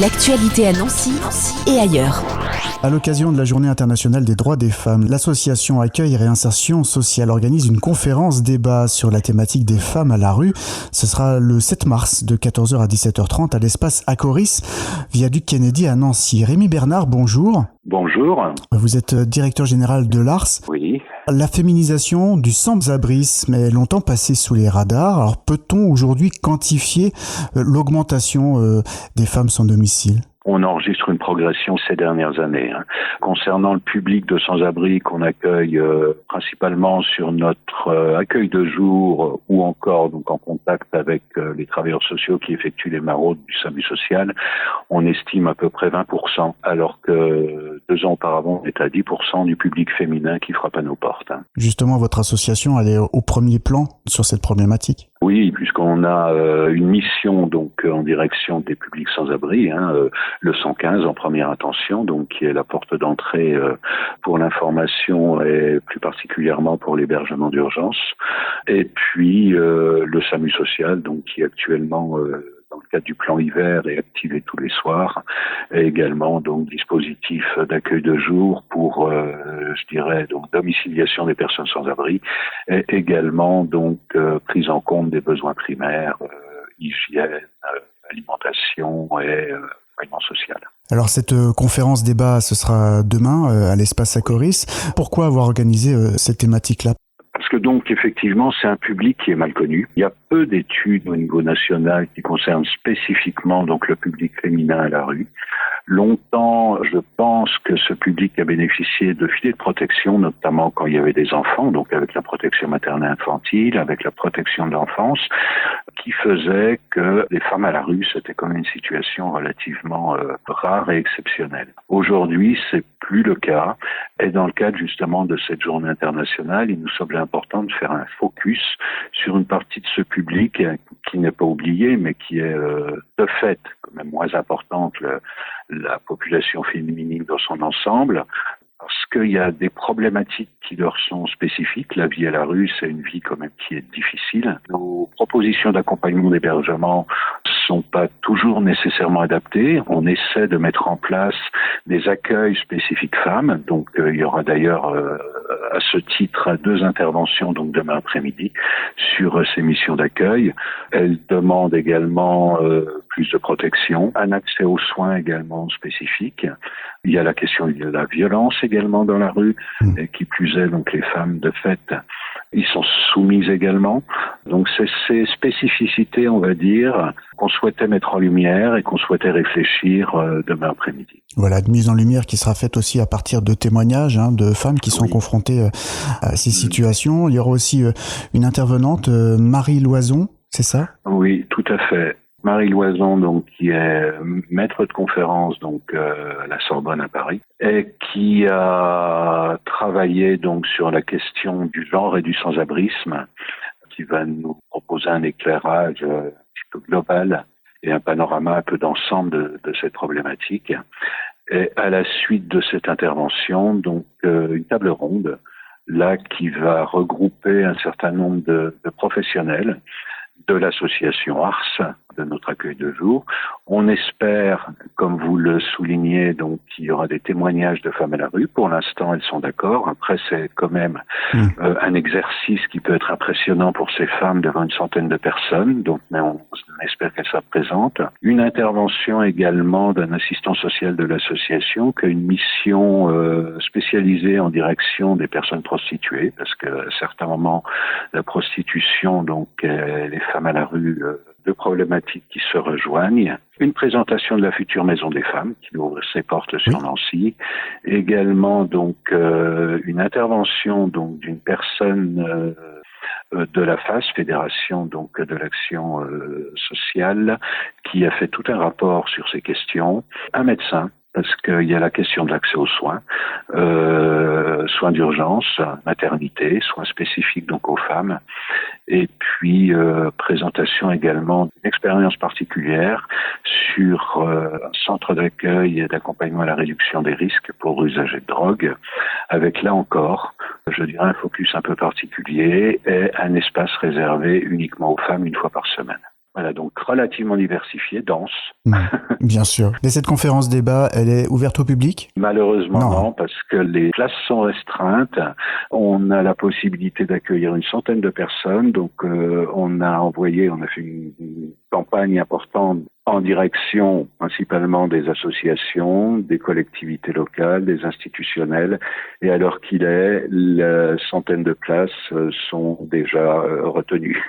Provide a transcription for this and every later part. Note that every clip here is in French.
L'actualité à Nancy et ailleurs. À l'occasion de la Journée internationale des droits des femmes, l'association Accueil et Réinsertion Sociale organise une conférence débat sur la thématique des femmes à la rue. Ce sera le 7 mars de 14h à 17h30 à l'espace Acoris, viaduc Kennedy à Nancy. Rémi Bernard, bonjour. Bonjour. Vous êtes directeur général de l'ARS. Oui. La féminisation du sans-abrisme est longtemps passée sous les radars. Alors peut-on aujourd'hui quantifier l'augmentation des femmes sans domicile ? On enregistre une progression ces dernières années. Concernant le public de sans-abri qu'on accueille principalement sur notre accueil de jour ou encore donc en contact avec les travailleurs sociaux qui effectuent les maraudes du SAMU social, on estime à peu près 20%, alors que 2 ans auparavant, on était à 10% du public féminin qui frappe à nos portes. Justement, votre association, elle est au premier plan sur cette problématique ? Oui, puisqu'on a une mission donc en direction des publics sans-abri, le 115 en première intention, donc qui est la porte d'entrée pour l'information et plus particulièrement pour l'hébergement d'urgence. Et puis le SAMU social, donc qui actuellement dans le cadre du plan hiver est activé tous les soirs, et également donc dispositif d'accueil de jour pour donc domiciliation des personnes sans abri, et également donc prise en compte des besoins primaires, hygiène, alimentation et accompagnement social. Alors cette conférence débat, ce sera demain à l'espace Acoris. Pourquoi avoir organisé cette thématique-là ? Parce que donc effectivement c'est un public qui est mal connu. Il y a peu d'études au niveau national qui concernent spécifiquement donc le public féminin à la rue. Longtemps, je pense que ce public a bénéficié de filets de protection, notamment quand il y avait des enfants, donc avec la protection maternelle infantile, avec la protection de l'enfance, qui faisait que les femmes à la rue, c'était quand même une situation relativement rare et exceptionnelle. Aujourd'hui, c'est plus le cas. Et dans le cadre justement de cette journée internationale, il nous semblait important de faire un focus sur une partie de ce public qui n'est pas oublié, mais qui est de fait quand même moins importante que la population féminine dans son ensemble, parce qu'il y a des problématiques qui leur sont spécifiques. La vie à la rue, c'est une vie quand même qui est difficile. Nos propositions d'accompagnement d'hébergement sont pas toujours nécessairement adaptées. On essaie de mettre en place des accueils spécifiques femmes. Donc il y aura d'ailleurs à ce titre 2 interventions donc demain après-midi sur ces missions d'accueil. Elles demandent également plus de protection, un accès aux soins également spécifique. Il y a la question de la violence également dans la rue, et qui plus est, donc les femmes de fait, ils sont soumises également. Donc c'est ces spécificités, on va dire, qu'on souhaitait mettre en lumière et qu'on souhaitait réfléchir demain après-midi. Voilà, de mise en lumière qui sera faite aussi à partir de témoignages de femmes qui sont confrontées à ces situations. Il y aura aussi une intervenante, Marie Loison, c'est ça ? Oui, tout à fait. Marie Loison, donc, qui est maître de conférence donc à la Sorbonne à Paris, et qui a travaillé donc sur la question du genre et du sans-abrisme, qui va nous proposer un éclairage un petit peu global et un panorama un peu d'ensemble de cette problématique. Et à la suite de cette intervention, donc une table ronde, là qui va regrouper un certain nombre de professionnels de l'association ARS, de notre accueil de jour. On espère, comme vous le soulignez, donc qu'il y aura des témoignages de femmes à la rue. Pour l'instant, elles sont d'accord. Après, c'est quand même un exercice qui peut être impressionnant pour ces femmes devant une centaine de personnes. Donc, mais on espère qu'elles soient présentes. Une intervention également d'un assistant social de l'association qui a une mission spécialisée en direction des personnes prostituées, parce qu'à certains moments, la prostitution, donc les femmes à la rue, 2 problématiques qui se rejoignent. Une présentation de la future maison des femmes qui ouvre ses portes sur Nancy. Également donc une intervention donc d'une personne de la FAS, Fédération donc de l'action sociale, qui a fait tout un rapport sur ces questions. Un médecin, parce qu'il y a la question de l'accès aux soins, soins d'urgence, maternité, soins spécifiques donc aux femmes, et puis présentation également d'une expérience particulière sur un centre d'accueil et d'accompagnement à la réduction des risques pour usagers de drogue, avec là encore, je dirais, un focus un peu particulier et un espace réservé uniquement aux femmes 1 fois par semaine. Voilà, donc relativement diversifiée, dense. Bien sûr. Mais cette conférence débat, elle est ouverte au public? Malheureusement non, parce que les places sont restreintes. On a la possibilité d'accueillir une centaine de personnes, donc on a fait une campagne importante en direction principalement des associations, des collectivités locales, des institutionnels, et à l'heure qu'il est, les centaines de places sont déjà retenues.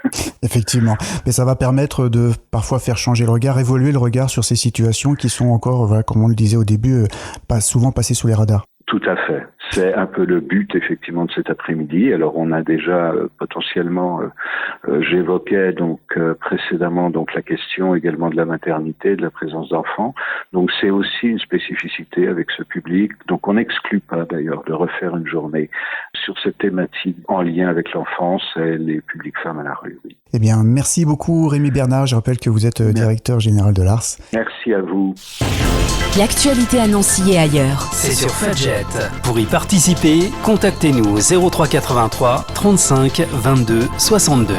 Effectivement, mais ça va permettre de parfois faire changer le regard, évoluer le regard sur ces situations qui sont encore, voilà, comme on le disait au début, pas souvent passées sous les radars. Tout à fait. C'est un peu le but effectivement de cet après-midi. Alors on a déjà potentiellement, j'évoquais donc précédemment donc la question également de la maternité, de la présence d'enfants. Donc c'est aussi une spécificité avec ce public. Donc on n'exclut pas d'ailleurs de refaire une journée sur cette thématique en lien avec l'enfance et les publics femmes à la rue. Oui. Eh bien, merci beaucoup Rémi Bernard. Je rappelle que vous êtes directeur général de l'ARS. Merci à vous. L'actualité à Nancy et ailleurs. C'est sur Fudget. Pour y participer, contactez-nous au 03 83 35 22 62.